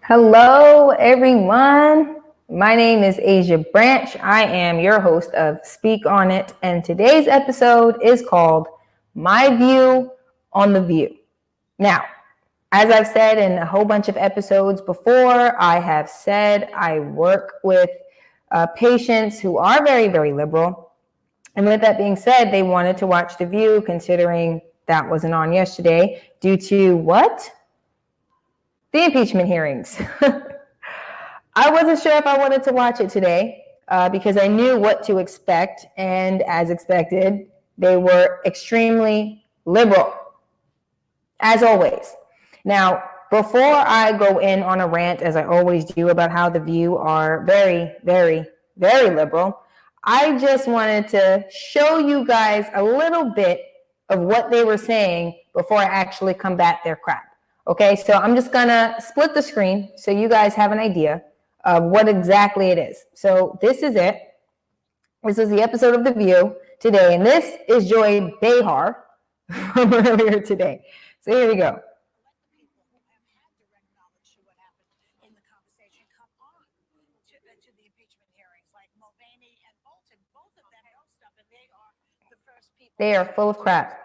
Hello, everyone. My name is Asia Branch. I am your host of Speak On It, and today's episode is called My View on the View. Now, as I've said in a whole bunch of episodes before, I have said I work with patients who are very, very liberal. And with that being said, they wanted to watch The View, considering that wasn't on yesterday, due to what? The impeachment hearings. I wasn't sure if I wanted to watch it today because I knew what to expect. And as expected, they were extremely liberal, as always. Now, before I go in on a rant, as I always do, about how The View are very, very, very liberal, I just wanted to show you guys a little bit of what they were saying before I actually combat their crap. Okay, so I'm just gonna split the screen so you guys have an idea of what exactly it is. So this is it. This is the episode of The View today, and this is Joy Behar from earlier today. So here we go. They are full of crap.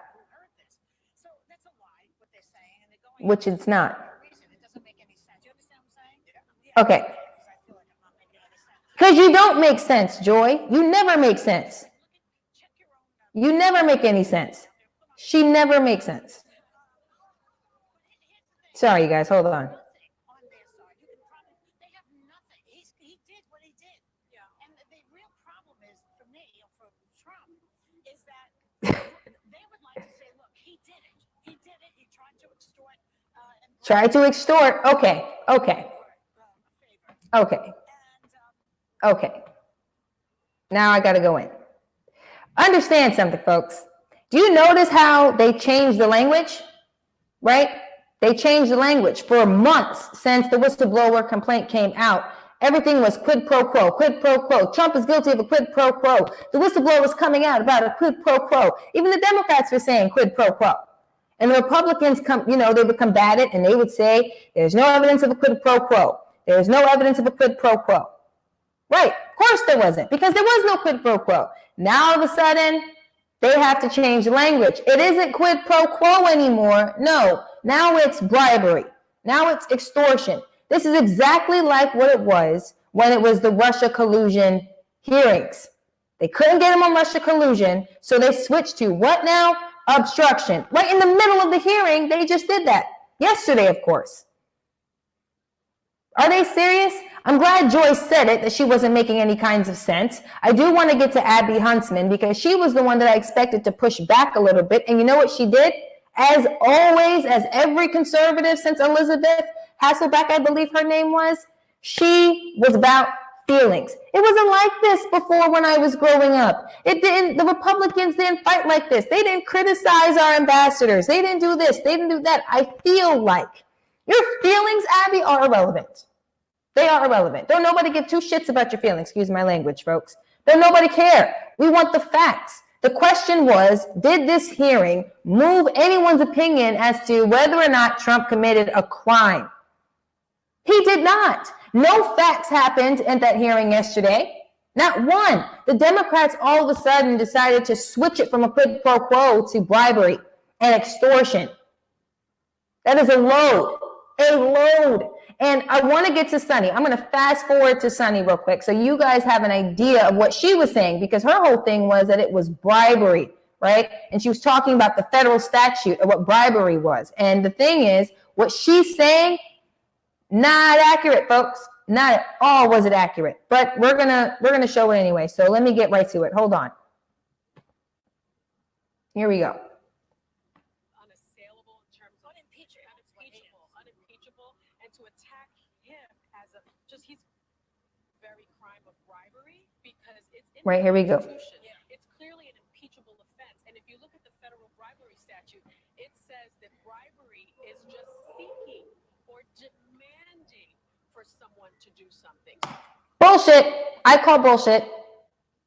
Which it's not. Okay. Because you don't make sense, Joy. You never make sense. You never make any sense. She never makes sense. Sorry, you guys. Hold on. Try to extort. Okay. Now I got to go in. Understand something, folks. Do you notice how they changed the language? Right? They changed the language for months since the whistleblower complaint came out. Everything was quid pro quo, quid pro quo. Trump is guilty of a quid pro quo. The whistleblower was coming out about a quid pro quo. Even the Democrats were saying quid pro quo. And the Republicans they would combat it, and they would say, there's no evidence of a quid pro quo. There's no evidence of a quid pro quo. Right, of course there wasn't, because there was no quid pro quo. Now all of a sudden, they have to change the language. It isn't quid pro quo anymore. No, now it's bribery. Now it's extortion. This is exactly like what it was when it was the Russia collusion hearings. They couldn't get him on Russia collusion, so they switched to what now? Obstruction. Right in the middle of the hearing, they just did that. Yesterday, of course. Are they serious? I'm glad Joyce said it, that she wasn't making any kinds of sense. I do want to get to Abby Huntsman, because she was the one that I expected to push back a little bit. And you know what she did? As always, as every conservative since Elizabeth Hasselbeck, I believe her name was, she was about feelings. It wasn't like this before when I was growing up. The Republicans didn't fight like this. They didn't criticize our ambassadors. They didn't do this. They didn't do that. I feel like your feelings, Abby, are irrelevant. They are irrelevant. Don't nobody give two shits about your feelings. Excuse my language, folks. Don't nobody care. We want the facts. The question was, did this hearing move anyone's opinion as to whether or not Trump committed a crime? He did not. No facts happened at that hearing yesterday. Not one. The Democrats all of a sudden decided to switch it from a quid pro quo to bribery and extortion. That is a load. And I want to get to Sunny. I'm going to fast forward to Sunny real quick so you guys have an idea of what she was saying, because her whole thing was that it was bribery, right? And she was talking about the federal statute of what bribery was. And the thing is, what she's saying, not accurate, folks. Not at all was it accurate. But we're gonna show it anyway. So let me get right to it. Hold on. Here we go. Unassailable in terms of unimpeachable, and to attack him as he's very crime of bribery, because it's right here we go. It's clearly an impeachable offense. And if you look at the federal bribery statute, it says that bribery is just seeking or demanding for someone to do something. Bullshit. I call bullshit.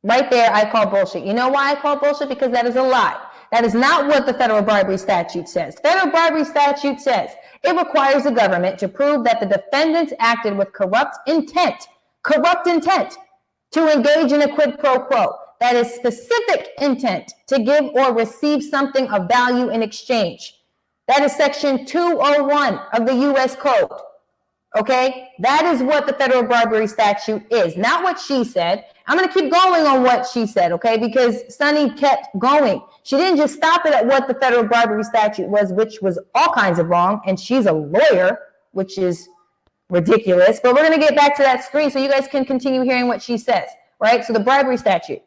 Right there, I call bullshit. You know why I call bullshit? Because that is a lie. That is not what the federal bribery statute says. Federal bribery statute says it requires the government to prove that the defendants acted with corrupt intent to engage in a quid pro quo. That is specific intent to give or receive something of value in exchange. That is section 201 of the U.S. Code. Okay? That is what the federal bribery statute is, not what she said. I'm going to keep going on what she said, okay? Because Sunny kept going. She didn't just stop it at what the federal bribery statute was, which was all kinds of wrong, and she's a lawyer, which is ridiculous. But we're going to get back to that screen so you guys can continue hearing what she says, right? So the bribery statute.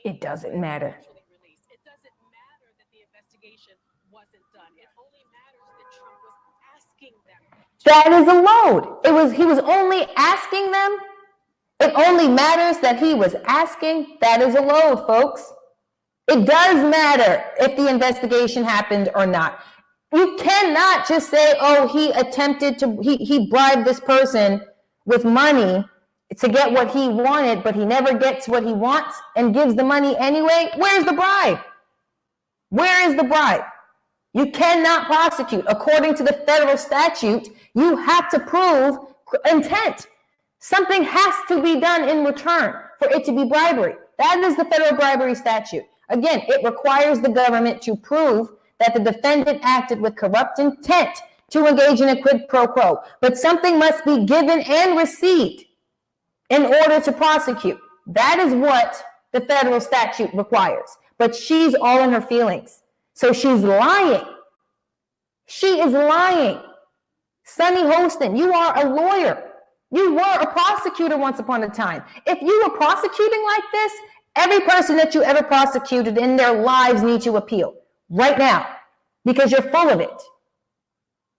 It doesn't matter. It doesn't matter that the investigation wasn't done. It only matters that Trump was asking them. That is a load. He was only asking them. It only matters that he was asking. That is a load, folks. It does matter if the investigation happened or not. You cannot just say, oh, he bribed this person with money to get what he wanted, but he never gets what he wants and gives the money anyway. Where's the bribe? Where is the bribe? You cannot prosecute. According to the federal statute, you have to prove intent. Something has to be done in return for it to be bribery. That is the federal bribery statute. Again, it requires the government to prove that the defendant acted with corrupt intent to engage in a quid pro quo. But something must be given and received in order to prosecute. That is what the federal statute requires. But she's all in her feelings. So she's lying. She is lying. Sunny Hostin, you are a lawyer. You were a prosecutor once upon a time. If you were prosecuting like this, every person that you ever prosecuted in their lives need to appeal right now because you're full of it.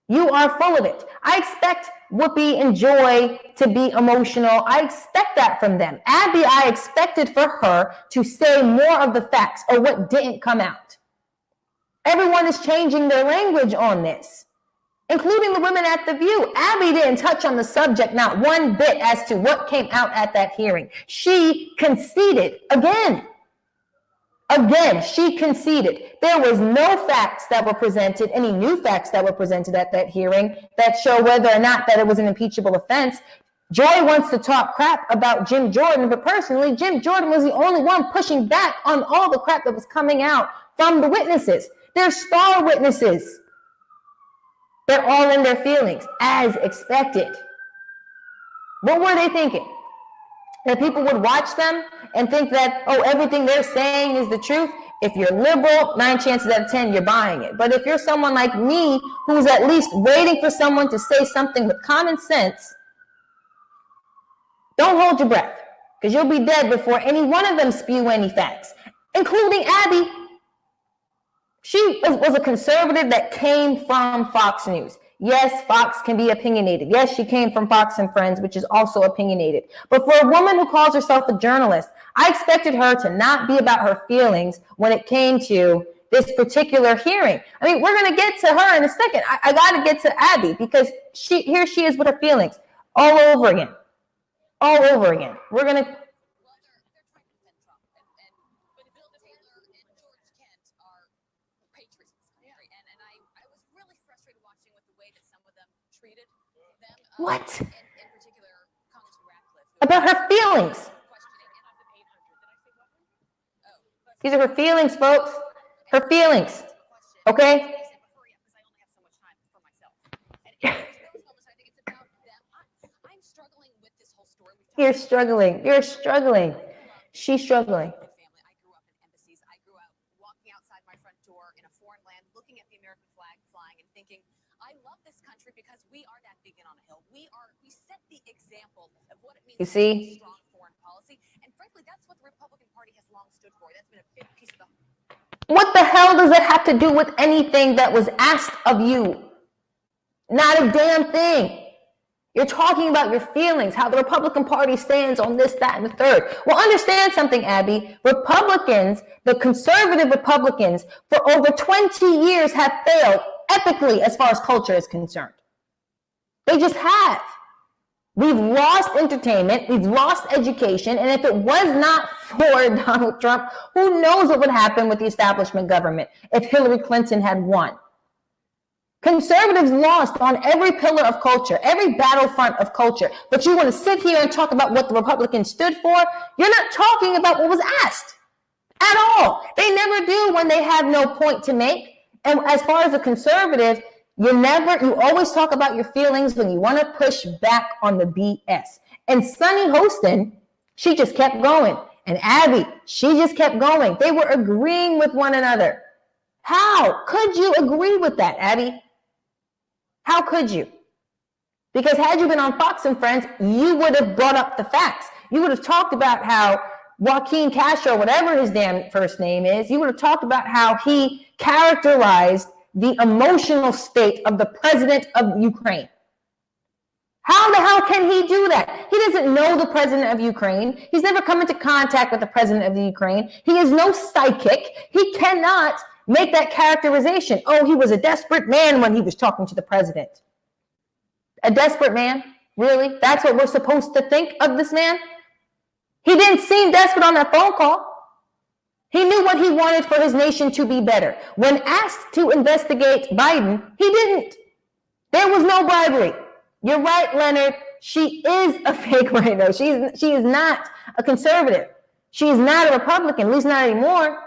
You are full of it. I expect Whoopi and Joy to be emotional. I expect that from them. Abby, I expected for her to say more of the facts or what didn't come out. Everyone is changing their language on this, including the women at The View. Abby didn't touch on the subject not one bit as to what came out at that hearing. She conceded again. She conceded. There was no facts that were presented, any new facts that were presented at that hearing that show whether or not that it was an impeachable offense. Joy wants to talk crap about Jim Jordan, but personally, Jim Jordan was the only one pushing back on all the crap that was coming out from the witnesses. They're star witnesses. They're all in their feelings, as expected. What were they thinking? That people would watch them and think that, oh, everything they're saying is the truth? If you're liberal, 9 chances out of 10, you're buying it. But if you're someone like me, who's at least waiting for someone to say something with common sense, don't hold your breath, because you'll be dead before any one of them spew any facts, including Abby. She was a conservative that came from Fox News. Yes, Fox can be opinionated. Yes, she came from Fox and Friends, which is also opinionated. But for a woman who calls herself a journalist, I expected her to not be about her feelings when it came to this particular hearing. I mean, we're going to get to her in a second. I got to get to Abby because here she is with her feelings all over again. All over again. We're going to... What? About her feelings. These are her feelings, folks. Her feelings. Okay? You're struggling. You're struggling. She's struggling. I grew up in embassies. I grew up walking outside my front door in a foreign land, looking at the American flag flying and thinking, I love this country because we are that beacon on a hill. We set the example of what it means to have a strong foreign policy. And frankly, that's what the Republican Party has long stood for. That's been a big piece of the... What the hell does that have to do with anything that was asked of you? Not a damn thing. You're talking about your feelings, how the Republican Party stands on this, that, and the third. Well, understand something, Abby. Republicans, the conservative Republicans, for over 20 years have failed epically as far as culture is concerned. They just have. We've lost entertainment, we've lost education, and if it was not for Donald Trump, who knows what would happen with the establishment government if Hillary Clinton had won. Conservatives lost on every pillar of culture, every battlefront of culture, but you want to sit here and talk about what the Republicans stood for? You're not talking about what was asked at all. They never do when they have no point to make. And as far as a conservative, you always talk about your feelings when you want to push back on the BS. And Sunny Hostin, she just kept going. And Abby, she just kept going. They were agreeing with one another. How could you agree with that, Abby? How could you? Because had you been on Fox and Friends, you would have brought up the facts. You would have talked about how Joaquin Castro, whatever his damn first name is, you would have talked about how he characterized the emotional state of the president of Ukraine. How the hell can he do that? He doesn't know the president of Ukraine. He's never come into contact with the president of the Ukraine. He is no psychic. He cannot make that characterization. Oh, he was a desperate man when he was talking to the president. A desperate man? Really? That's what we're supposed to think of this man? He didn't seem desperate on that phone call. He knew what he wanted for his nation to be better. When asked to investigate Biden, he didn't. There was no bribery. You're right, Leonard. She is a fake rhino. She is not a conservative. She is not a Republican, at least not anymore.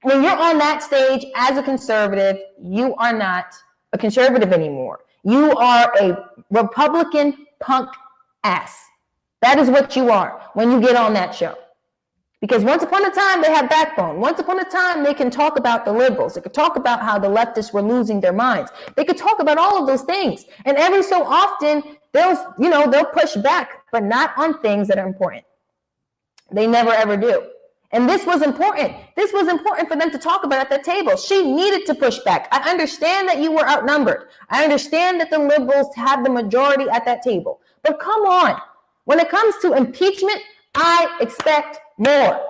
When you're on that stage as a conservative, you are not a conservative anymore. You are a Republican punk ass. That is what you are when you get on that show. Because once upon a time, they had backbone. Once upon a time, they can talk about the liberals. They could talk about how the leftists were losing their minds. They could talk about all of those things. And every so often, they'll push back, but not on things that are important. They never, ever do. And this was important. This was important for them to talk about at that table. She needed to push back. I understand that you were outnumbered. I understand that the liberals had the majority at that table. But come on. When it comes to impeachment, I expect more.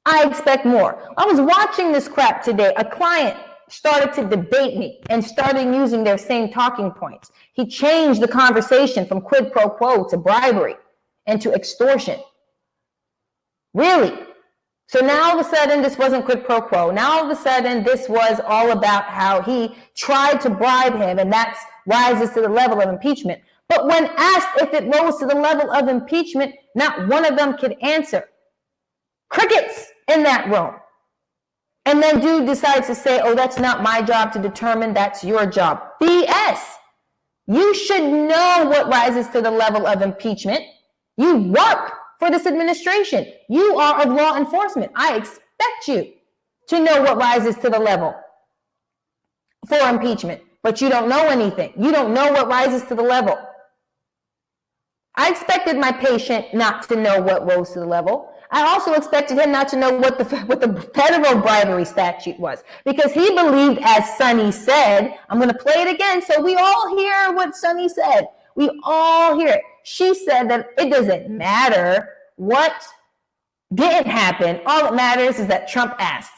I expect more. I was watching this crap today. A client started to debate me and started using their same talking points. He changed the conversation from quid pro quo to bribery and to extortion. Really? So now all of a sudden, this wasn't quid pro quo. Now all of a sudden, this was all about how he tried to bribe him, and that rises to the level of impeachment. But when asked if it rose to the level of impeachment, not one of them could answer. Crickets in that room. And then dude decides to say, oh, that's not my job to determine, that's your job. BS. You should know what rises to the level of impeachment. You work for this administration. You are of law enforcement. I expect you to know what rises to the level for impeachment. But you don't know anything. You don't know what rises to the level. I expected my patient not to know what rose to the level. I also expected him not to know what the federal bribery statute was, because he believed, as Sunny said, I'm going to play it again so we all hear what Sunny said. We all hear it. She said that it doesn't matter what didn't happen. All that matters is that Trump asked.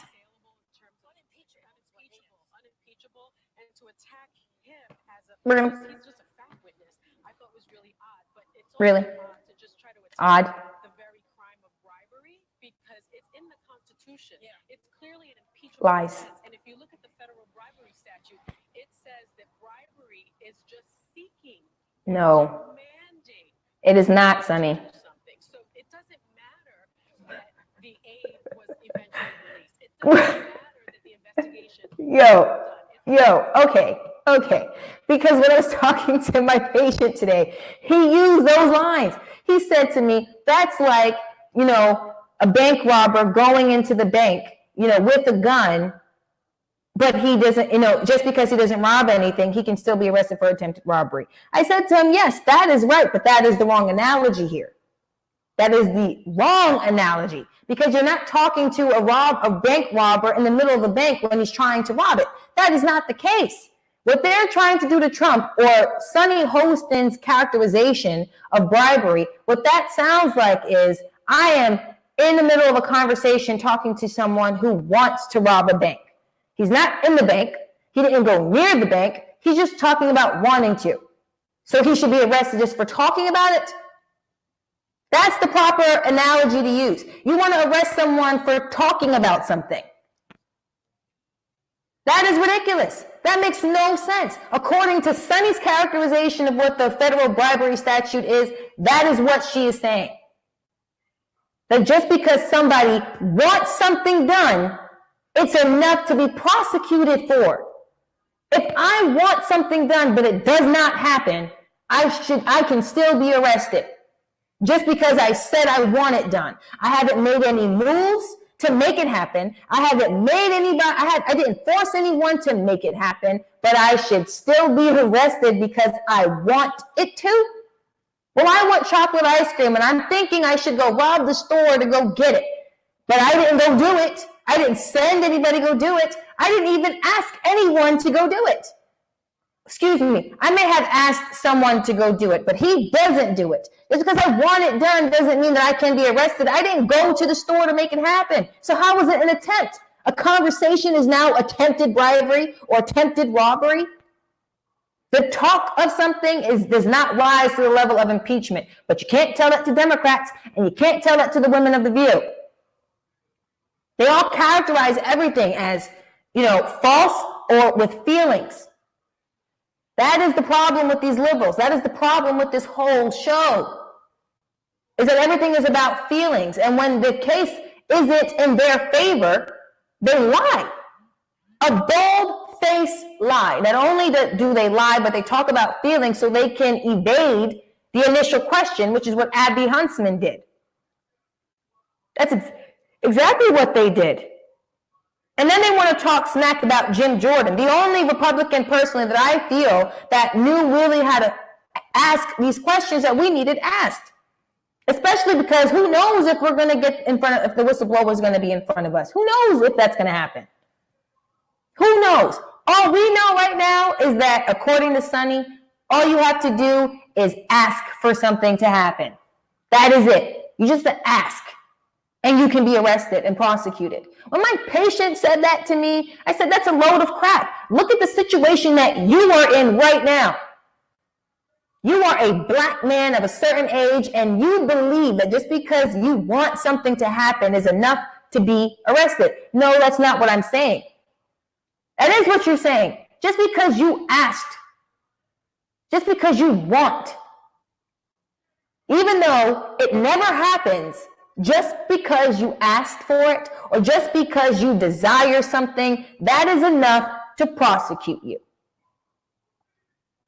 Unimpeachable, and to attack him as We're gonna, he's just a fact witness, I thought was really odd. But it's also really odd to just try to attack the very crime of bribery, because it's in the Constitution. Yeah. It's clearly an impeachable lies. offense. And if you look at the federal bribery statute, it says that bribery is just seeking, no, demanding. it is not, Sunny. Something. So it doesn't matter that the aid was eventually released. It doesn't matter that the investigation Okay. Because when I was talking to my patient today, he used those lines. He said to me, that's like, a bank robber going into the bank, with a gun, but he doesn't, just because he doesn't rob anything, he can still be arrested for attempted robbery. I said to him, yes, that is right, but that is the wrong analogy here. That is the wrong analogy, because you're not talking to a bank robber in the middle of the bank when he's trying to rob it. That is not the case. What they're trying to do to Trump, or Sunny Hostin's characterization of bribery, what that sounds like is, I am in the middle of a conversation talking to someone who wants to rob a bank. He's not in the bank. He didn't go near the bank. He's just talking about wanting to. So he should be arrested just for talking about it? That's the proper analogy to use. You want to arrest someone for talking about something. That is ridiculous. That makes no sense. According to Sunny's characterization of what the federal bribery statute is, that is what she is saying. That just because somebody wants something done, it's enough to be prosecuted for. If I want something done, but it does not happen, I can still be arrested. Just because I said I want it done. I haven't made any moves to make it happen. I didn't force anyone to make it happen, but I should still be arrested because I want it to. Well, I want chocolate ice cream and I'm thinking I should go rob the store to go get it, but I didn't go do it. I didn't send anybody to go do it. I didn't even ask anyone to go do it. Excuse me, I may have asked someone to go do it, but he doesn't do it. Just because I want it done doesn't mean that I can be arrested. I didn't go to the store to make it happen. So how was it an attempt? A conversation is now attempted bribery or attempted robbery. The talk of something does not rise to the level of impeachment, but you can't tell that to Democrats and you can't tell that to the women of The View. They all characterize everything as, false or with feelings. That is the problem with these liberals. That is the problem with this whole show, is that everything is about feelings. And when the case isn't in their favor, they lie. A bold-faced lie. Not only do they lie, but they talk about feelings so they can evade the initial question, which is what Abby Huntsman did. That's exactly what they did. And then they want to talk smack about Jim Jordan, the only Republican personally that I feel that knew really how to ask these questions that we needed asked. Especially because who knows if we're going to get in front of, if the whistleblower is going to be in front of us. Who knows if that's going to happen? Who knows? All we know right now is that according to Sunny, all you have to do is ask for something to happen. That is it. You just have to ask. And you can be arrested and prosecuted. When my patient said that to me, I said, that's a load of crap. Look at the situation that you are in right now. You are a black man of a certain age, and you believe that just because you want something to happen is enough to be arrested. No, that's not what I'm saying. That is what you're saying. Just because you asked, just because you want, even though it never happens, just because you asked for it or just because you desire something, that is enough to prosecute you.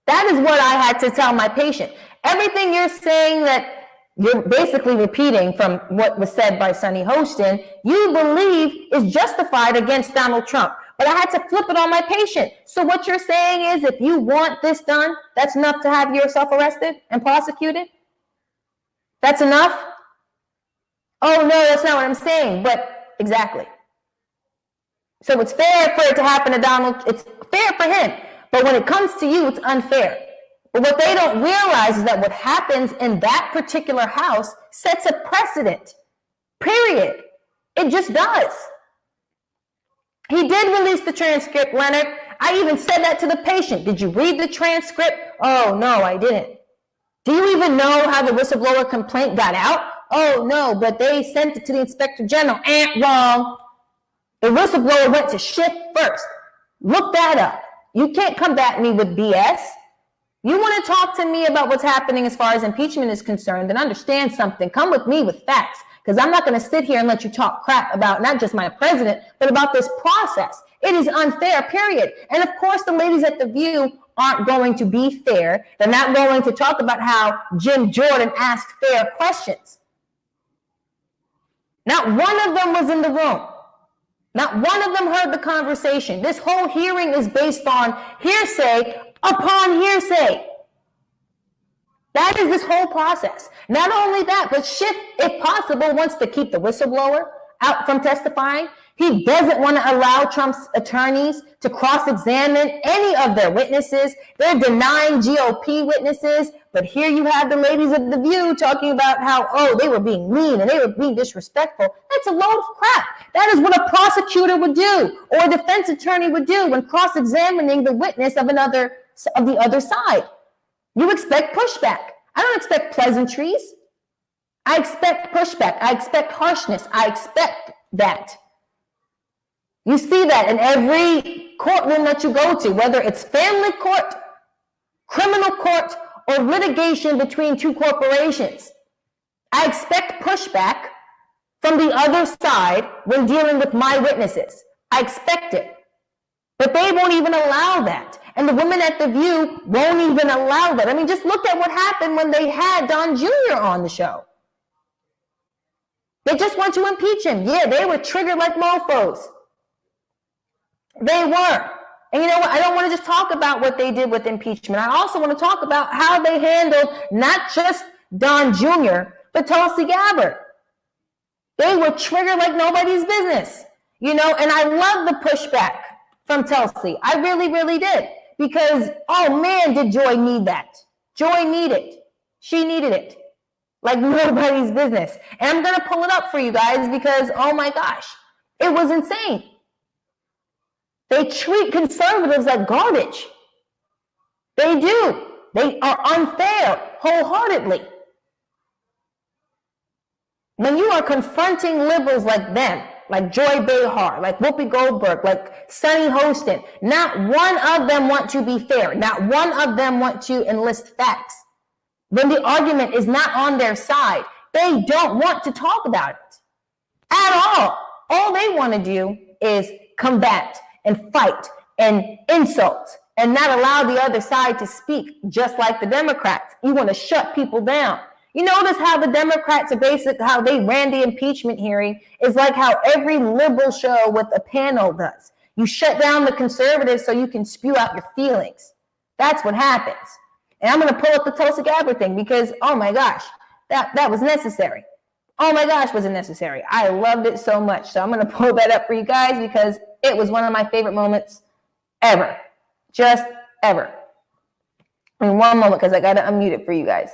That is what I had to tell my patient. Everything you're saying that you're basically repeating from what was said by Sunny Hostin, you believe is justified against Donald Trump. But I had to flip it on my patient. So what you're saying is if you want this done, that's enough to have yourself arrested and prosecuted? That's enough? Oh, no, that's not what I'm saying, but exactly. So it's fair for it to happen to Donald. It's fair for him. But when it comes to you, it's unfair. But what they don't realize is that what happens in that particular house sets a precedent, period. It just does. He did release the transcript, Leonard. I even said that to the patient. Did you read the transcript? Oh, no, I didn't. Do you even know how the whistleblower complaint got out? Oh, no, but they sent it to the inspector general. Wrong. The whistleblower went to Schiff first. Look that up. You can't come back at me with BS. You want to talk to me about what's happening as far as impeachment is concerned, then understand something. Come with me with facts, because I'm not going to sit here and let you talk crap about not just my president, but about this process. It is unfair, period. And of course, the ladies at The View aren't going to be fair. They're not going to talk about how Jim Jordan asked fair questions. Not one of them was in the room. Not one of them heard the conversation. This whole hearing is based on hearsay upon hearsay. That is this whole process. Not only that, but Schiff, if possible, wants to keep the whistleblower out from testifying. He doesn't want to allow Trump's attorneys to cross-examine any of their witnesses. They're denying GOP witnesses. But here you have the ladies of The View talking about how, oh, they were being mean and they were being disrespectful. That's a load of crap. That is what a prosecutor would do or a defense attorney would do when cross-examining the witness of the other side. You expect pushback. I don't expect pleasantries. I expect pushback. I expect harshness. I expect that. You see that in every courtroom that you go to, whether it's family court, criminal court, or litigation between two corporations. I expect pushback from the other side when dealing with my witnesses. I expect it. But they won't even allow that. And the women at The View won't even allow that. I mean, just look at what happened when they had Don Jr. on the show. They just want to impeach him. Yeah, they were triggered like mofos. They were. And you know what? I don't want to just talk about what they did with impeachment. I also want to talk about how they handled not just Don Jr., but Tulsi Gabbard. They were triggered like nobody's business. You know, and I love the pushback from Tulsi. I really, really did. Because, oh man, did Joy need that. Joy needed it. She needed it. Like nobody's business. And I'm going to pull it up for you guys because, oh my gosh, it was insane. They treat conservatives like garbage. They do. They are unfair wholeheartedly. When you are confronting liberals like them, like Joy Behar, like Whoopi Goldberg, like Sunny Hostin, not one of them want to be fair. Not one of them want to enlist facts. When the argument is not on their side, they don't want to talk about it at all. All they want to do is combat and fight and insult and not allow the other side to speak, just like the Democrats. You want to shut people down. You notice how the Democrats are basically, how they ran the impeachment hearing is like how every liberal show with a panel does. You shut down the conservatives so you can spew out your feelings. That's what happens. And I'm going to pull up the Tulsi Gabbard thing because, oh my gosh, that was necessary. Oh my gosh, was it necessary? I loved it so much. So I'm going to pull that up for you guys because it was one of my favorite moments ever. Just ever. In one moment, because I got to unmute it for you guys.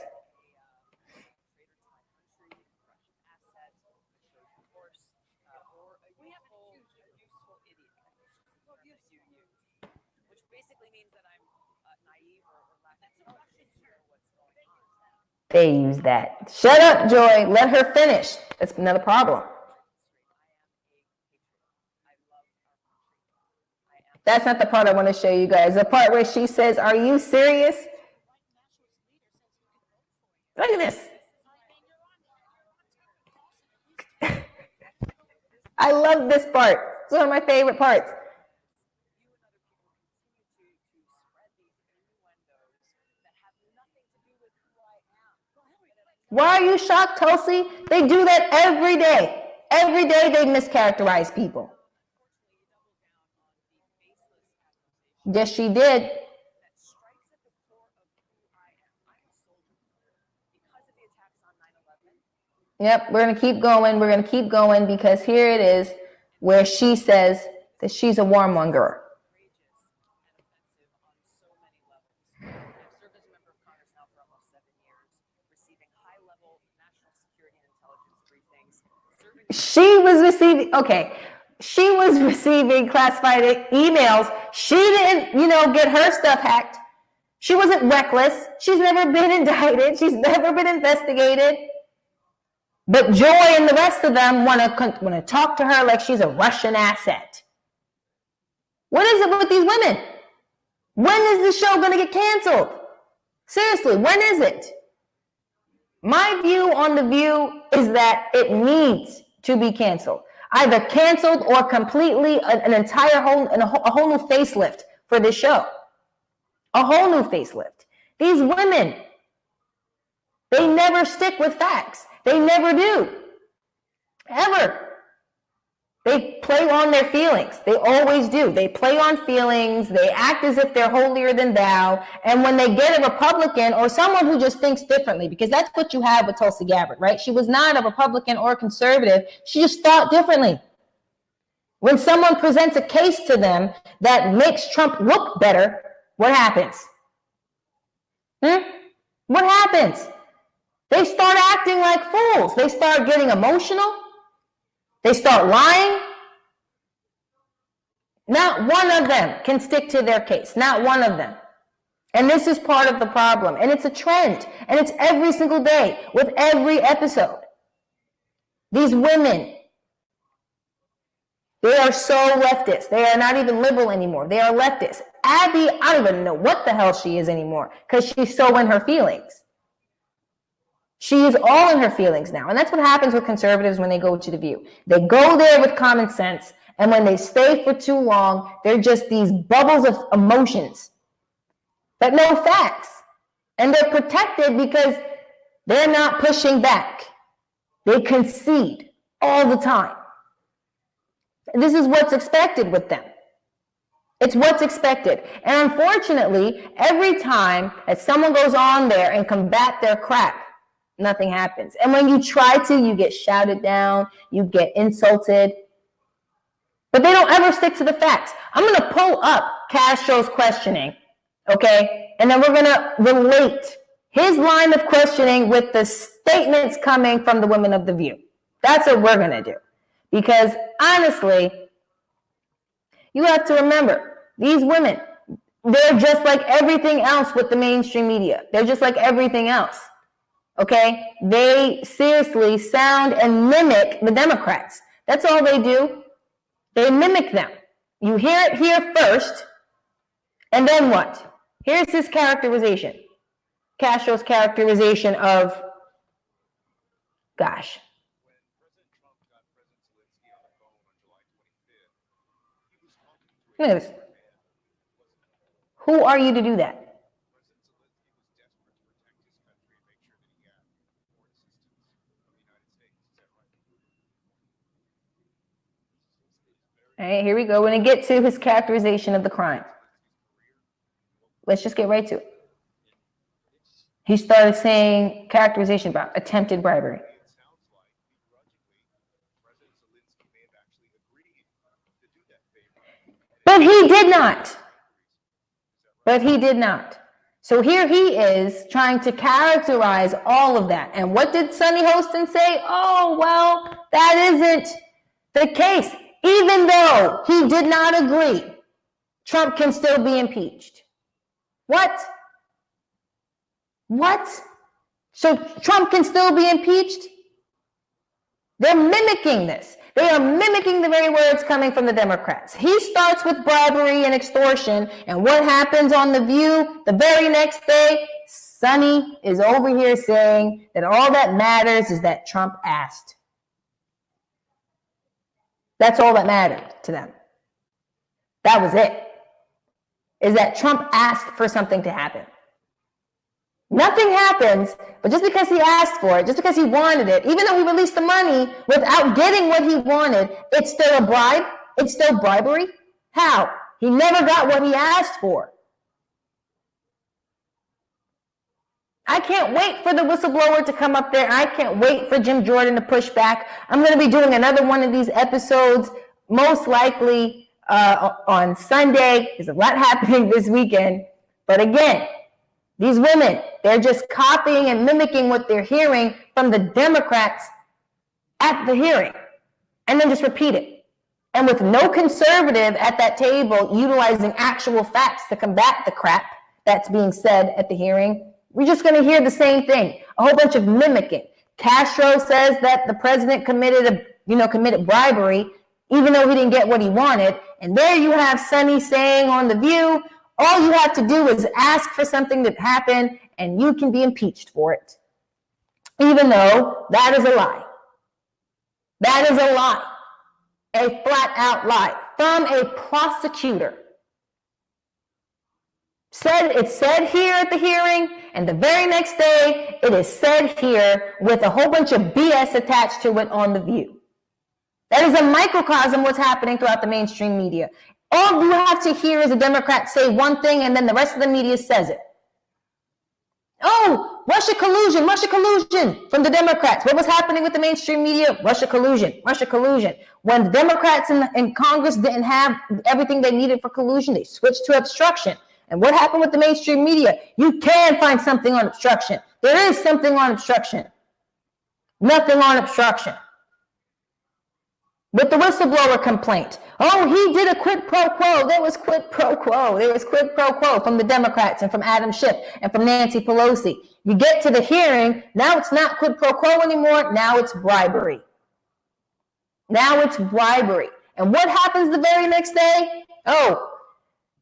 They use that. Shut up, Joy. Let her finish. That's another problem. That's not the part I want to show you guys. The part where she says, "Are you serious?" Look at this. I love this part. It's one of my favorite parts. Why are you shocked, Tulsi? They do that every day. Every day they mischaracterize people. Yes, she did. Yep, we're going to keep going. We're going to keep going because here it is where she says that she's a warmonger. She was receiving classified emails. She didn't, get her stuff hacked. She wasn't reckless. She's never been indicted. She's never been investigated. But Joy and the rest of them want to talk to her like she's a Russian asset. What is it with these women? When is the show going to get canceled? Seriously, when is it? My view on The View is that it needs to be canceled. Either canceled or completely a whole new facelift for this show. A whole new facelift. These women, they never stick with facts. They never do. Ever. They play on their feelings. They always do. They play on feelings. They act as if they're holier than thou. And when they get a Republican or someone who just thinks differently, because that's what you have with Tulsi Gabbard, right? She was not a Republican or conservative. She just thought differently. When someone presents a case to them that makes Trump look better, what happens? What happens? They start acting like fools. They start getting emotional. They start lying. Not one of them can stick to their case. Not one of them. And this is part of the problem. And it's a trend. And it's every single day with every episode. These women, they are so leftist. They are not even liberal anymore. They are leftist. Abby, I don't even know what the hell she is anymore because she's so in her feelings. She is all in her feelings now. And that's what happens with conservatives when they go to The View. They go there with common sense. And when they stay for too long, they're just these bubbles of emotions, but no facts. And they're protected because they're not pushing back. They concede all the time. This is what's expected with them. It's what's expected. And unfortunately, every time that someone goes on there and combat their crap, nothing happens. And when you try to, you get shouted down, you get insulted. But they don't ever stick to the facts. I'm going to pull up Castro's questioning, okay? And then we're going to relate his line of questioning with the statements coming from the women of The View. That's what we're going to do. Because honestly, you have to remember, these women, they're just like everything else with the mainstream media. They're just like everything else, okay? They seriously sound and mimic the Democrats. That's all they do. They mimic them. You hear it here first, and then what? Here's his characterization. Castro's characterization of, gosh. Look at this. Who are you to do that? All right, here we go. We're going to get to his characterization of the crime. Let's just get right to it. He started saying characterization about attempted bribery. But he did not. But he did not. So here he is trying to characterize all of that. And what did Sunny Hostin say? Oh, well, that isn't the case. Even though he did not agree, Trump can still be impeached. What? What? So Trump can still be impeached? They're mimicking this. They are mimicking the very words coming from the Democrats. He starts with bribery and extortion, and what happens on The View the very next day? Sonny is over here saying that all that matters is that Trump asked. That's all that mattered to them. That was it. Is that Trump asked for something to happen. Nothing happens, but just because he asked for it, just because he wanted it, even though he released the money without getting what he wanted, it's still a bribe? It's still bribery? How? He never got what he asked for. I can't wait for the whistleblower to come up there. I can't wait for Jim Jordan to push back. I'm going to be doing another one of these episodes, most likely on Sunday. There's a lot happening this weekend. But again, these women, they're just copying and mimicking what they're hearing from the Democrats at the hearing, and then just repeat it. And with no conservative at that table utilizing actual facts to combat the crap that's being said at the hearing, we're just going to hear the same thing, a whole bunch of mimicking. Castro says that the president committed bribery, even though he didn't get what he wanted. And there you have Sonny saying on The View, all you have to do is ask for something to happen, and you can be impeached for it. Even though that is a lie. That is a lie. A flat-out lie from a prosecutor. It's said here at the hearing, and the very next day, it is said here with a whole bunch of BS attached to it on The View. That is a microcosm of what's happening throughout the mainstream media. All you have to hear is a Democrat say one thing, and then the rest of the media says it. Oh, Russia collusion from the Democrats. What was happening with the mainstream media? Russia collusion. When the Democrats in Congress didn't have everything they needed for collusion, they switched to obstruction. And what happened with the mainstream media? You can find something on obstruction. There is something on obstruction. Nothing on obstruction. with the whistleblower complaint. Oh, he did a quid pro quo. There was quid pro quo. There was quid pro quo from the Democrats and from Adam Schiff and from Nancy Pelosi. You get to the hearing, now it's not quid pro quo anymore. Now it's bribery. Now it's bribery. And what happens the very next day? Oh,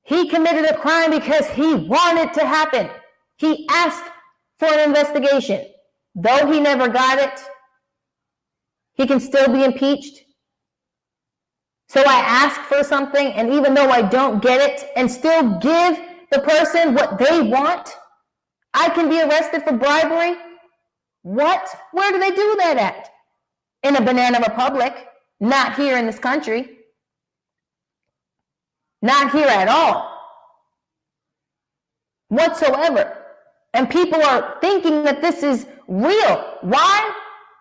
he committed a crime because he wanted to happen. He asked for an investigation. Though he never got it, he can still be impeached. So I ask for something, and even though I don't get it, and still give the person what they want, I can be arrested for bribery? What? Where do they do that at? In a banana republic, not here in this country. Not here at all. Whatsoever. And people are thinking that this is real. Why?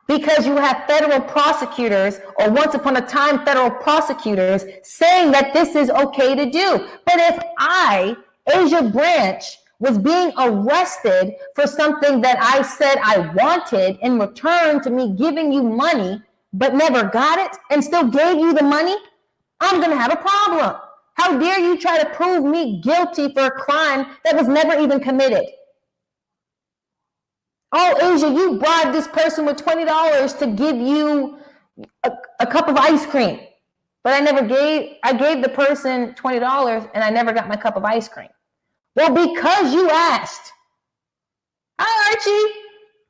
Because you have federal prosecutors, or once upon a time federal prosecutors, saying that this is okay to do. But if I, Asia Branch, was being arrested for something that I said I wanted in return to me giving you money, but never got it, and still gave you the money, I'm going to have a problem. How dare you try to prove me guilty for a crime that was never even committed? Oh, Asia, you bribed this person with $20 to give you a cup of ice cream. But I gave the person $20 and I never got my cup of ice cream. Well, because you asked. Hi, Archie.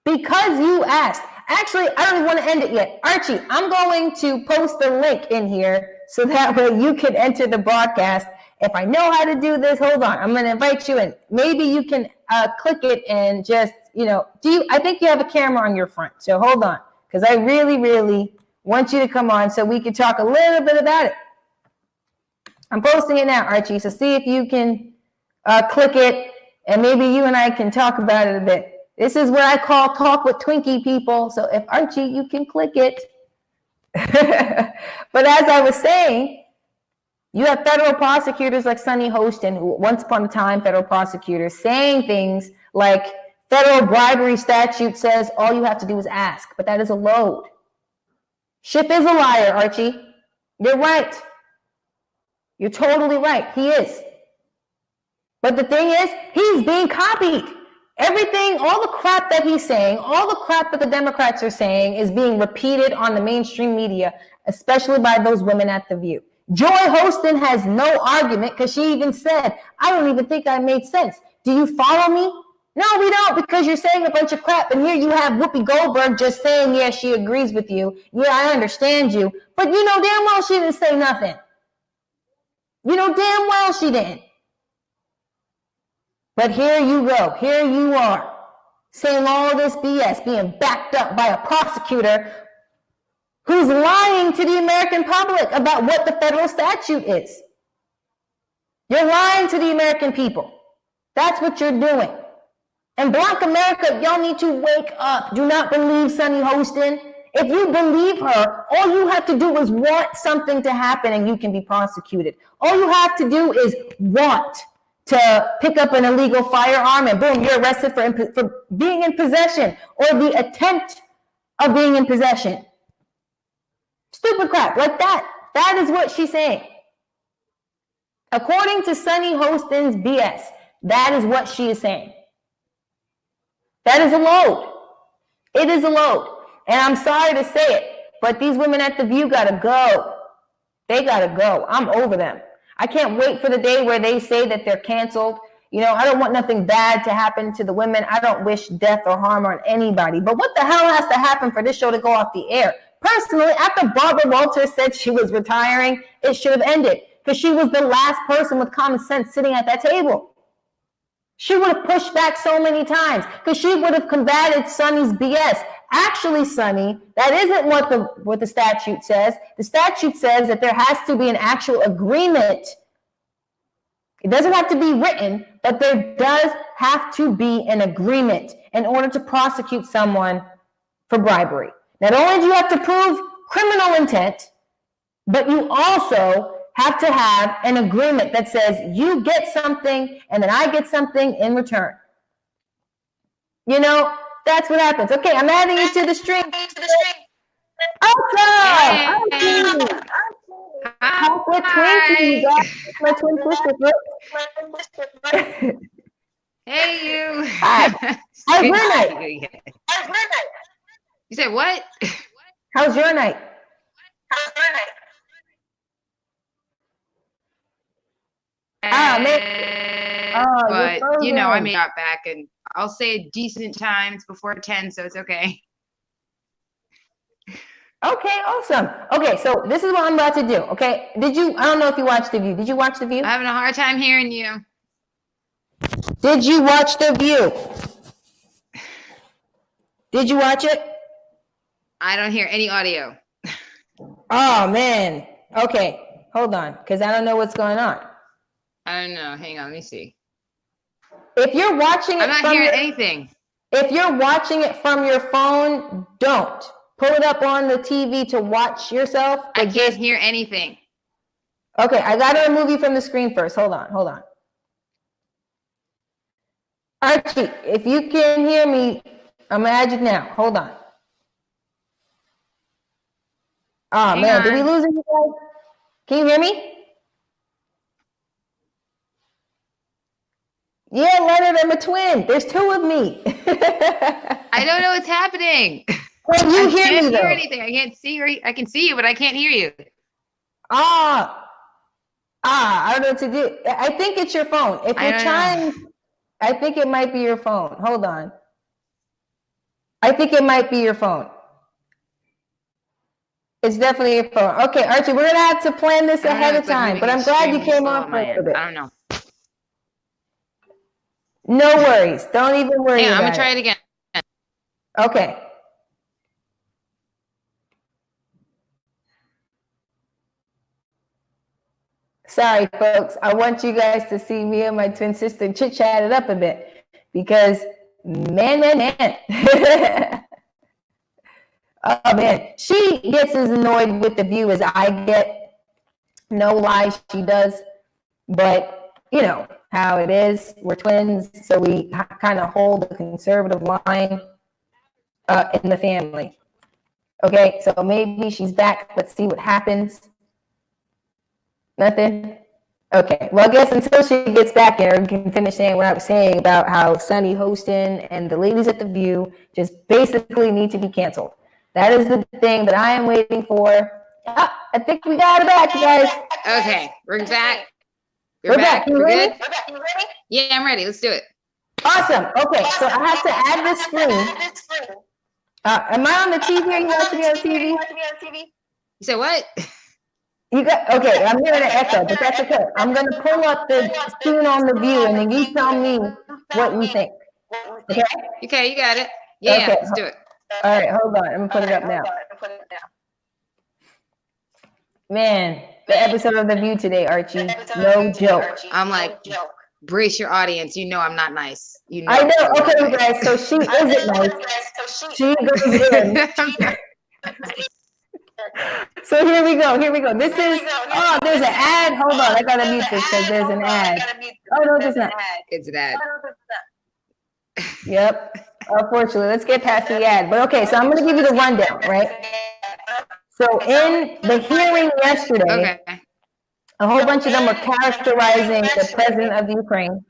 Because you asked. Actually, I don't even want to end it yet. Archie, I'm going to post the link in here so that way you can enter the broadcast. If I know how to do this, hold on. I'm going to invite you in. Maybe you can click it and just, I think you have a camera on your front. So hold on, because I really, really want you to come on so we can talk a little bit about it. I'm posting it now, Archie. So see if you can click it, and maybe you and I can talk about it a bit. This is what I call talk with Twinkie people. So if Archie, you can click it. But as I was saying, you have federal prosecutors like Sunny Hostin, who once upon a time, federal prosecutors, saying things like federal bribery statute says all you have to do is ask, but that is a load. Schiff is a liar, Archie. You're right. You're totally right. He is. But the thing is, he's being copied. Everything, all the crap that he's saying, all the crap that the Democrats are saying is being repeated on the mainstream media, especially by those women at The View. Joy Hostin has no argument because she even said, I don't even think I made sense. Do you follow me? No, we don't, because you're saying a bunch of crap. And here you have Whoopi Goldberg just saying, yeah, she agrees with you. Yeah, I understand you. But you know damn well she didn't say nothing. You know damn well she didn't. But here you go. Here you are saying all this BS, being backed up by a prosecutor who's lying to the American public about what the federal statute is. You're lying to the American people. That's what you're doing. And Black America, y'all need to wake up. Do not believe Sunny Hostin. If you believe her, all you have to do is want something to happen and you can be prosecuted. All you have to do is want to pick up an illegal firearm and boom, you're arrested for being in possession or the attempt of being in possession. Stupid crap like that. That is what she's saying. According to Sunny Hostin's BS, that is what she is saying. That is a load. It is a load. And I'm sorry to say it, but these women at The View gotta go. They gotta go. I'm over them. I can't wait for the day where they say that they're canceled. I don't want nothing bad to happen to the women. I don't wish death or harm on anybody. But what the hell has to happen for this show to go off the air? Personally, after Barbara Walters said she was retiring, it should have ended because she was the last person with common sense sitting at that table. She would have pushed back so many times because she would have combated Sunny's BS. Actually, Sunny, that isn't what the statute says. The statute says that there has to be an actual agreement. It doesn't have to be written, but there does have to be an agreement in order to prosecute someone for bribery. Not only do you have to prove criminal intent, but you also have to have an agreement that says you get something and then I get something in return. That's what happens. Okay, I'm adding you to the stream. Awesome! Hey. Archie! Talk with Twinkie, you guys. My twin sister. Look. Hey, you. Hi. How's Good your to night? see you again. You said what? How's your night? Man. Oh, But you're you know, I frozen. got back, and I'll say decent times before 10, so it's okay. Okay, awesome. Okay, so this is what I'm about to do. Okay, I don't know if you watched The View. Did you watch The View? I'm having a hard time hearing you. Did you watch The View? Did you watch it? I don't hear any audio. Oh man. Okay, hold on, because I don't know what's going on. I don't know. Hang on, let me see. If you're watching it, I'm not hearing anything. If you're watching it from your phone, don't pull it up on the TV to watch yourself. I can't hear anything. Okay, I gotta remove you from the screen first. Hold on. Archie, if you can hear me, I'm gonna add you now. Hold on. Oh Hang man, did we on. lose you guys? Can you hear me? Yeah, Leonard, I'm a twin. There's two of me. I don't know what's happening. Can you hear me I can't though? hear anything. I can't see. I can see you, but I can't hear you. I don't know what to do. I think it's your phone. If I you're don't trying, know. I think it might be your phone. Hold on. I think it might be your phone. It's definitely your phone. Okay, Archie, we're gonna have to plan this I don't know, ahead of it's like time, moving but I'm glad you extremely came slow on on for my a little end. bit. I don't know. No worries. Don't even worry Hang on, I'm about gonna try it again. Okay. Sorry, folks. I want you guys to see me and my twin sister chit-chat it up a bit because man. Oh man, she gets as annoyed with The View as I get. No lie, she does. But you know how it is. We're twins, so we kind of hold the conservative line in the family. Okay, so maybe she's back. Let's see what happens. Nothing? Okay, well, I guess until she gets back here, we can finish saying what I was saying about how Sunny hosting and the ladies at The View just basically need to be canceled. That is the thing that I am waiting for. I think we got it back, you guys. Okay, we're back. We're back. We're good? You ready? Yeah, I'm ready. Let's do it. Awesome. Okay, so I have to add this screen. Am I on the TV? Are you watching me on TV? You said what? You got okay. I'm hearing an echo, but that's okay. I'm gonna pull up the screen on The View, and then you tell me what you think. Okay. Okay, you got it. Yeah, Okay. let's do it. All right, hold on. I'm gonna put it up now. Man, the episode of The View today, Archie. No joke. I'm like, brace your audience. You know I'm not nice. You know. I know. Okay, you guys. So she isn't nice. She goes in. So here we go. This is. Oh, there's an ad. Hold on. I gotta mute this because there's an ad. Oh no, there's not. It's that. Yep. Unfortunately, let's get past the ad. But okay, so I'm gonna give you the rundown, right? So in the hearing yesterday, Okay. a whole bunch of them were characterizing the president of Ukraine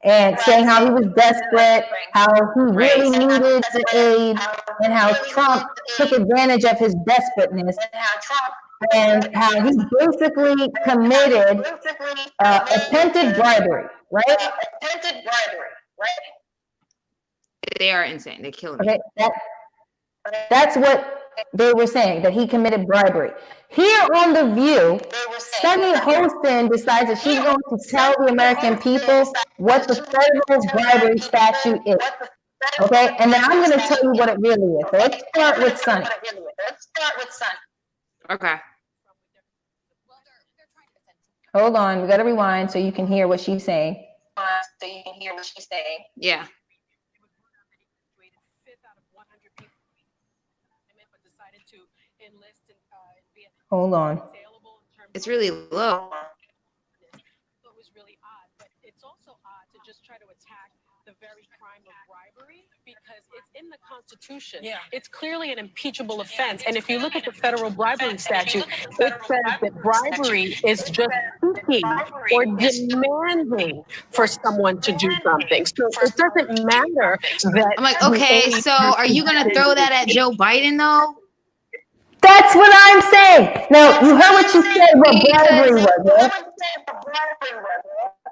and saying how he was desperate, how he really needed the aid, and how Trump took advantage of his desperateness, and how he basically committed attempted bribery, right? They are insane. They kill me. Okay, that's what they were saying, that he committed bribery. Here on The View, Sunny Hostin decides that she's going to tell the American people what the federal bribery statute is. Okay, and then I'm going to tell you what it really is. So let's start with Sunny. Okay. Hold on, we got to rewind so you can hear what she's saying. Yeah. Hold on. It's really low. It was really odd, but it's also odd to just try to attack the very crime of bribery because it's in the Constitution. It's clearly an impeachable offense. And if you look at the federal bribery statute, it says that bribery is just seeking or demanding for someone to do something. So it doesn't matter that. I'm like, okay, so are you gonna throw that at Joe Biden though? That's what I'm saying. Now, you heard what you said about bribery was, right?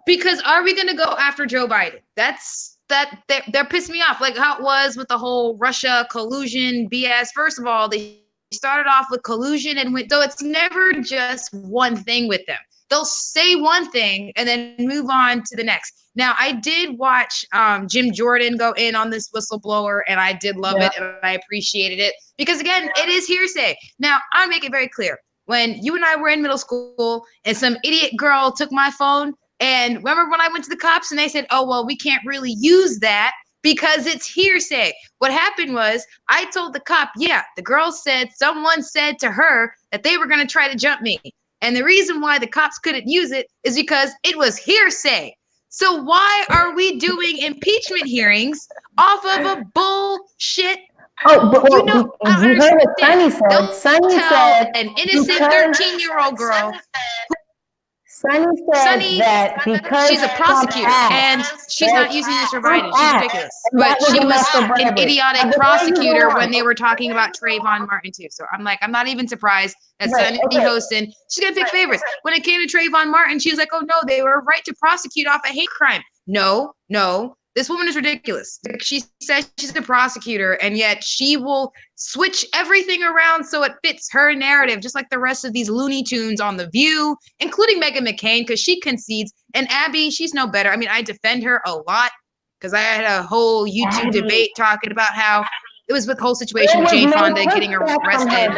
Because are we gonna go after Joe Biden? They're pissing me off, like how it was with the whole Russia collusion BS. First of all, they started off with collusion and went, though it's never just one thing with them. They'll say one thing and then move on to the next. Now, I did watch Jim Jordan go in on this whistleblower, and I did love it, and I appreciated it. Because, again, it is hearsay. Now, I'll make it very clear. When you and I were in middle school and some idiot girl took my phone, and remember when I went to the cops and they said, oh, well, we can't really use that because it's hearsay. What happened was I told the cop, yeah, the girl said someone said to her that they were going to try to jump me. And the reason why the cops couldn't use it is because it was hearsay. So why are we doing impeachment hearings off of a bullshit? Oh, but you know, you heard what Sunny said. Don't Sunny tell said an innocent 13-year-old girl. Sunny said that because she's a prosecutor and she's not using this for Biden. She's ridiculous. But she was an idiotic prosecutor when they were talking about Trayvon Martin too. So I'm like, I'm not even surprised that Sunny Hostin, she's gonna pick favorites. When it came to Trayvon Martin, she was like, oh no, they were right to prosecute off a hate crime. No. This woman is ridiculous. She says she's a prosecutor, and yet she will switch everything around so it fits her narrative, just like the rest of these Looney Tunes on The View, including Meghan McCain, because she concedes. And Abby, she's no better. I mean, I defend her a lot because I had a whole YouTube debate talking about how it was with the whole situation with Jane Fonda getting arrested.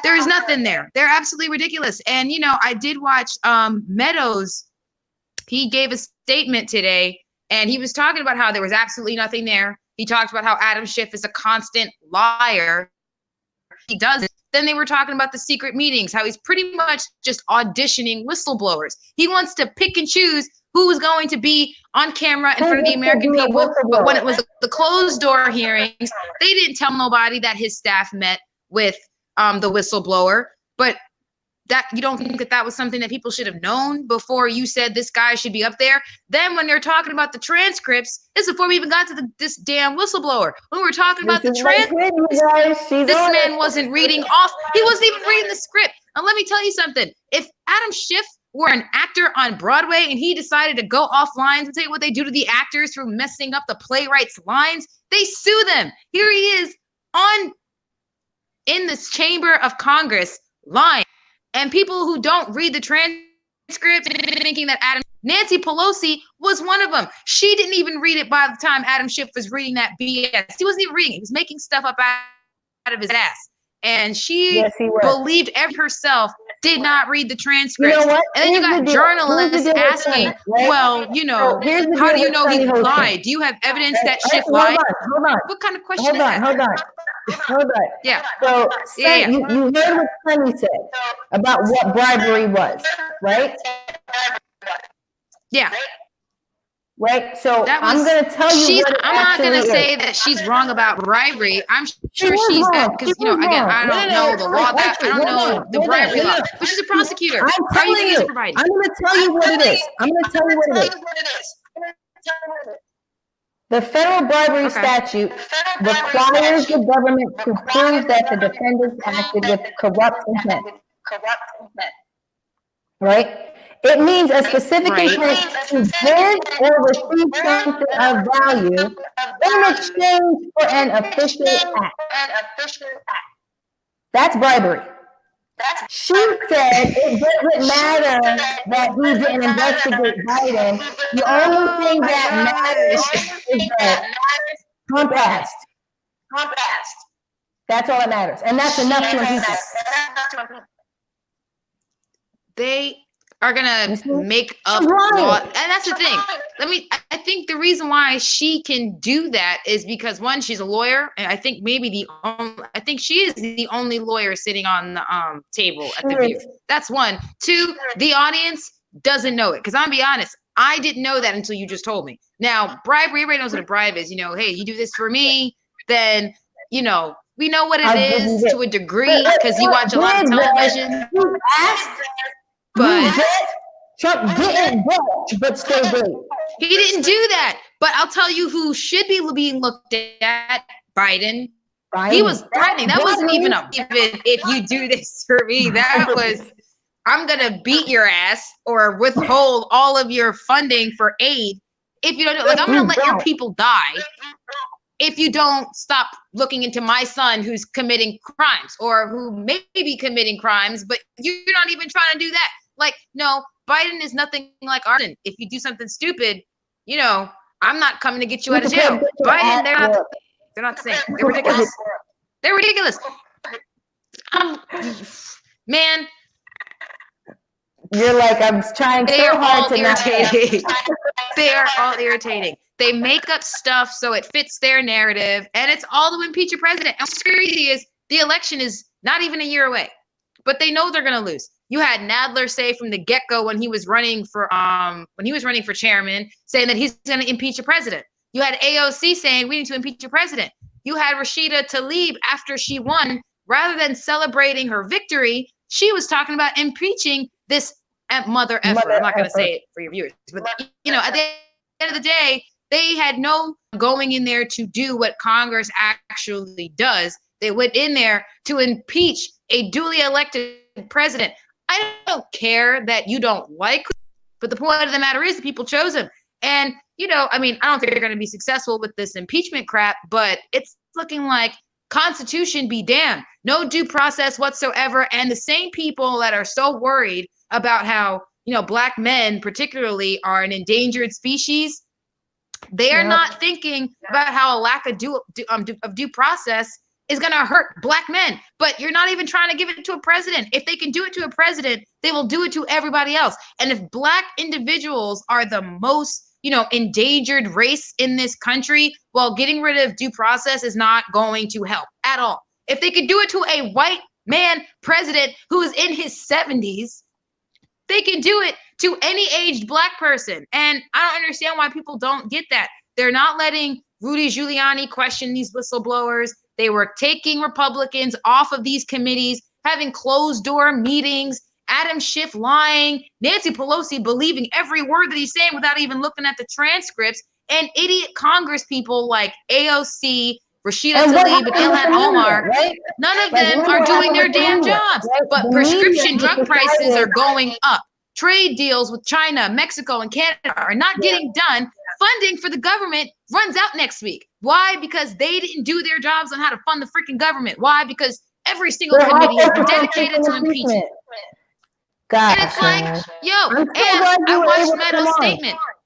There is nothing there. They're absolutely ridiculous. And, you know, I did watch Meadows. He gave a statement today. And he was talking about how there was absolutely nothing there. He talked about how Adam Schiff is a constant liar. He does it. Then they were talking about the secret meetings, how he's pretty much just auditioning whistleblowers. He wants to pick and choose who's going to be on camera in front of the American people. But when it was the closed door hearings, they didn't tell nobody that his staff met with the whistleblower. But that you don't think that was something that people should have known before you said this guy should be up there? Then when they're talking about the transcripts, this is before we even got to this damn whistleblower. When we were talking about the transcripts, this man wasn't reading off. He wasn't even reading the script. And let me tell you something. If Adam Schiff were an actor on Broadway and he decided to go off lines and tell you what they do to the actors for messing up the playwright's lines, they sue them. Here he is in this chamber of Congress lying. And people who don't read the transcript thinking that Nancy Pelosi was one of them. She didn't even read it by the time Adam Schiff was reading that BS. He wasn't even reading it. He was making stuff up out of his ass. And she believed herself, did not read the transcript. You know what? And then you got journalists asking, well, you know, how do you know he lied? Do you have evidence that Schiff lied? Hold on. What kind of question is that? Hold on. Yeah. So you heard what Sunny said about what bribery was, right? Yeah. Right. So I'm going to tell you. I'm not going to say that she's wrong about bribery. I'm sure she's that because, you know, again, I don't know the law. I don't know the bribery law. But she's a prosecutor. How are you going to provide? I'm going to tell you what it is. The federal bribery statute requires the government to prove that the defendants acted with corrupt intent. Right? It means a specific intent to give or receive something of value in exchange for an official act. That's bribery. She said it doesn't matter that he didn't investigate Biden. The only thing that matters is that Trump asked. That's all that matters. And that's enough to impeach him. They are gonna make up law, and that's the thing. I think the reason why she can do that is because one, she's a lawyer, and I think she is the only lawyer sitting on the table at the View. That's one. Two, the audience doesn't know it. Because I'm gonna be honest, I didn't know that until you just told me. Now, bribery, everybody knows what a bribe is. Hey, you do this for me, then, we know what it is to a degree because you watch a lot of television. You asked, but Trump didn't get, but still did. He didn't do that. But I'll tell you who should be being looked at, Biden. He was threatening. That wasn't even if you do this for me, that was, I'm going to beat your ass or withhold all of your funding for aid. If you don't do it, like, I'm going to let your people die if you don't stop looking into my son who's committing crimes or who may be committing crimes, but you're not even trying to do that. Like, no, Biden is nothing like arson. If you do something stupid, I'm not coming to get you out of jail. Biden, they're not the same. They're ridiculous. They're ridiculous. Man. You're like, I'm trying so hard to not. They are all irritating. They make up stuff so it fits their narrative, and it's all to impeach a president. And what's crazy is the election is not even a year away, but they know they're going to lose. You had Nadler say from the get-go when he was running for chairman, saying that he's going to impeach a president. You had AOC saying we need to impeach a president. You had Rashida Tlaib after she won, rather than celebrating her victory, she was talking about impeaching this mother effer. I'm not going to say it for your viewers, but at the end of the day, they had no going in there to do what Congress actually does. They went in there to impeach a duly elected president. I don't care that you don't like, but the point of the matter is the people chose him. And, I don't think they're going to be successful with this impeachment crap, but it's looking like Constitution be damned. No due process whatsoever. And the same people that are so worried about how, Black men particularly are an endangered species, they are not thinking about how a lack of due process is going to hurt Black men. But you're not even trying to give it to a president. If they can do it to a president, they will do it to everybody else. And if Black individuals are the most, endangered race in this country, well, getting rid of due process is not going to help at all. If they could do it to a white man president who is in his 70s, they can do it to any aged Black person. And I don't understand why people don't get that. They're not letting Rudy Giuliani question these whistleblowers. They were taking Republicans off of these committees, having closed door meetings, Adam Schiff lying, Nancy Pelosi believing every word that he's saying without even looking at the transcripts, and idiot Congress people like AOC, Rashida Tlaib, and Ilhan Omar. None of them are doing their damn jobs. But prescription drug prices are going up. Trade deals with China, Mexico, and Canada are not getting done. Funding for the government runs out next week. Why? Because they didn't do their jobs on how to fund the freaking government. Why? Because every single committee is dedicated to impeachment. And it's like, and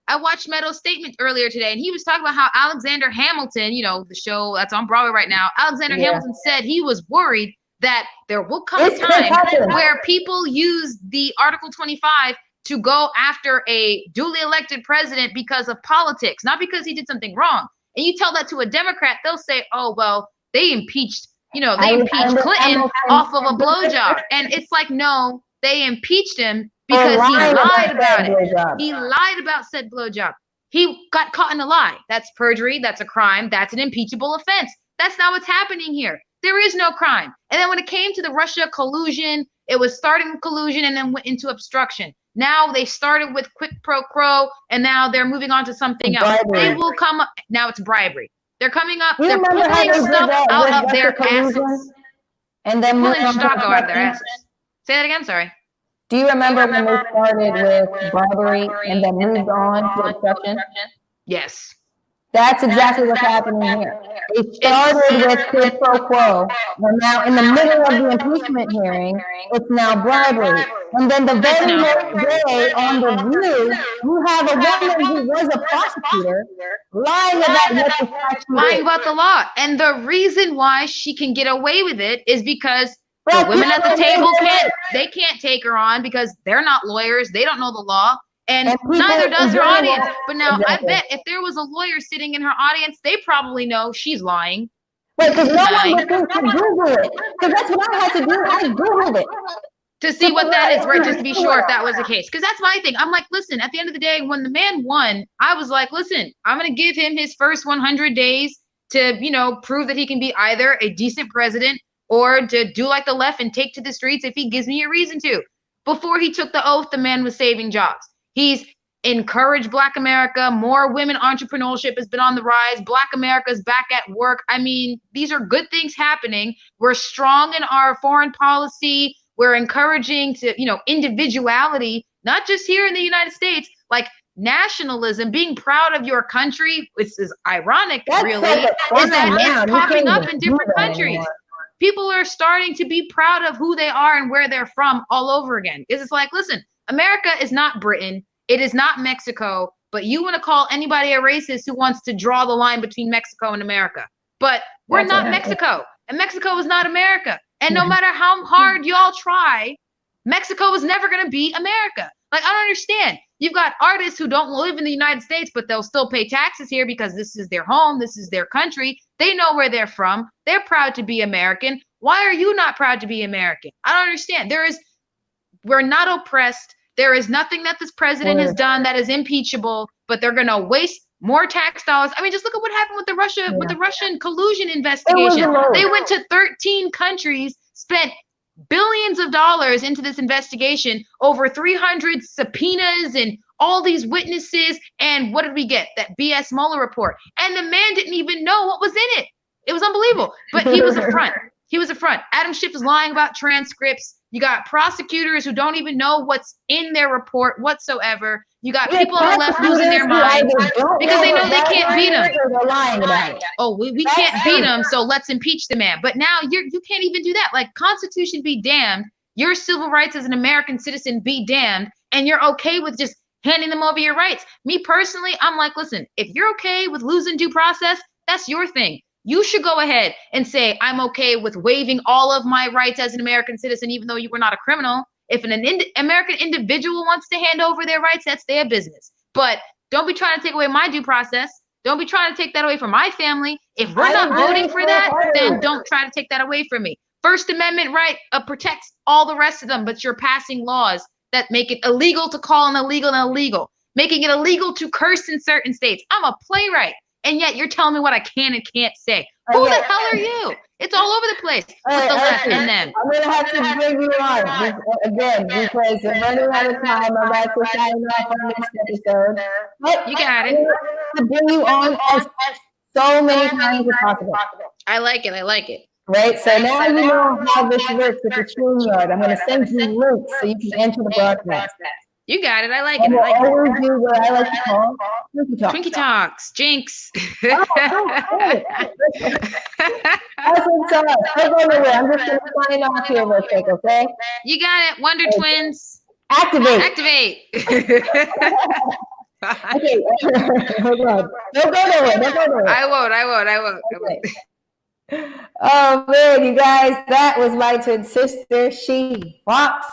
I watched Meadows' statement earlier today, and he was talking about how Alexander Hamilton, the show that's on Broadway right now, Alexander Hamilton said he was worried that there will come a time where people use the Article 25 to go after a duly elected president because of politics, not because he did something wrong. And you tell that to a Democrat, they'll say, oh, well, they impeached Clinton off of a blowjob. And it's like, no, they impeached him because he lied about it. He lied about said blowjob. He got caught in a lie. That's perjury. That's a crime. That's an impeachable offense. That's not what's happening here. There is no crime. And then when it came to the Russia collusion, it was starting with collusion and then went into obstruction. Now they started with quid pro quo, and now they're moving on to something else. They will come up. Now it's bribery. They're coming up. They're pulling stuff out of their asses. And then pulling stock out of their asses. Say that again. Sorry. Do you remember when they started with bribery and then moved on to obstruction? Yes. That's exactly what's happening here. They started with quid pro quo, and now in the middle of the impeachment hearing, it's now bribery. And then the very next day on The View, you have a woman who was a prosecutor lying about the law. And the reason why she can get away with it is because the women at the table can't take her on because they're not lawyers. They don't know the law. And neither does her audience. But now I bet if there was a lawyer sitting in her audience, they probably know she's lying. Wait, because no one would think to Google it. Because that's what I had to do. I Googled it. to see what that is, right? Just to be sure if that was the case. Because that's my thing. I'm like, listen, at the end of the day, when the man won, I was like, listen, I'm going to give him his first 100 days to, prove that he can be either a decent president or to do like the left and take to the streets if he gives me a reason to. Before he took the oath, the man was saving jobs. He's encouraged Black America. More women entrepreneurship has been on the rise. Black America's back at work. I mean, these are good things happening. We're strong in our foreign policy. We're encouraging to, individuality, not just here in the United States, like nationalism, being proud of your country, which is ironic, is that it's popping up in different countries. People are starting to be proud of who they are and where they're from all over again. Because it's like, listen, America is not Britain. It is not Mexico. But you want to call anybody a racist who wants to draw the line between Mexico and America. But we're not Mexico. And Mexico is not America. And no matter how hard y'all try, Mexico is never going to be America. Like, I don't understand. You've got artists who don't live in the United States, but they'll still pay taxes here because this is their home. This is their country. They know where they're from. They're proud to be American. Why are you not proud to be American? I don't understand. We're not oppressed. There is nothing that this president has done that is impeachable, but they're going to waste more tax dollars. I mean, just look at what happened with the Russian collusion investigation. They went to 13 countries, spent billions of dollars into this investigation, over 300 subpoenas and all these witnesses. And what did we get? That BS Mueller report. And the man didn't even know what was in it. It was unbelievable. But he was a front. He was a front. Adam Schiff is lying about transcripts. You got prosecutors who don't even know what's in their report whatsoever. You got people on the left losing their minds because they know they can't beat him. Oh, we can't beat him, so let's impeach the man. But now you can't even do that. Like, Constitution be damned. Your civil rights as an American citizen be damned. And you're okay with just handing them over your rights. Me personally, I'm like, listen, if you're okay with losing due process, that's your thing. You should go ahead and say, I'm okay with waiving all of my rights as an American citizen, even though you were not a criminal. If an American individual wants to hand over their rights, that's their business. But don't be trying to take away my due process. Don't be trying to take that away from my family. If we're not voting for that, then don't try to take that away from me. First Amendment right protects all the rest of them, but you're passing laws that make it illegal to call an illegal, making it illegal to curse in certain states. I'm a playwright. And yet you're telling me what I can and can't say. Who the hell are you? It's all over the place with the left and them. I'm going to have to bring you on again because we're running out of time. I'm about to sign off on this episode. But you got it. To bring you on as so many times as possible. I like it. Right? So now you know how this works with the StreamYard. I'm going to send you links so you can enter the broadcast. You got it. I like it. I always do what I like to call Twinkie Talks. Jinx. That's what's up. I'm just going to sign off here real quick, okay? You got it. Wonder Twins. Activate. Okay. Hold on. Don't go nowhere. I won't. Okay. Oh, man, you guys, that was my twin sister. She rocks.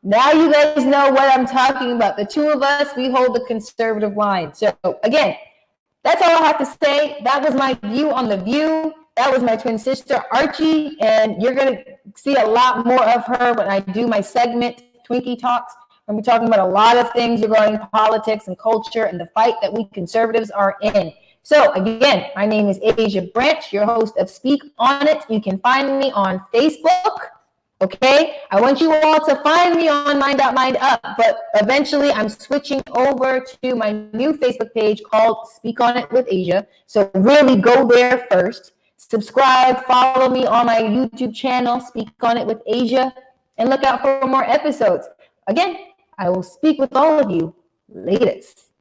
Now you guys know what I'm talking about. The two of us, we hold the conservative line. So again, that's all I have to say. That was my view on The View. That was my twin sister, Archie. And you're going to see a lot more of her when I do my segment, Twinkie Talks. I'm talking about a lot of things regarding politics and culture and the fight that we conservatives are in. So again, my name is Asia Branch, your host of Speak On It. You can find me on Facebook. Okay, I want you all to find me on Mind.Mind.Up, but eventually I'm switching over to my new Facebook page called Speak On It with Asia. So really go there first. Subscribe, follow me on my YouTube channel, Speak On It with Asia, and look out for more episodes. Again, I will speak with all of you latest.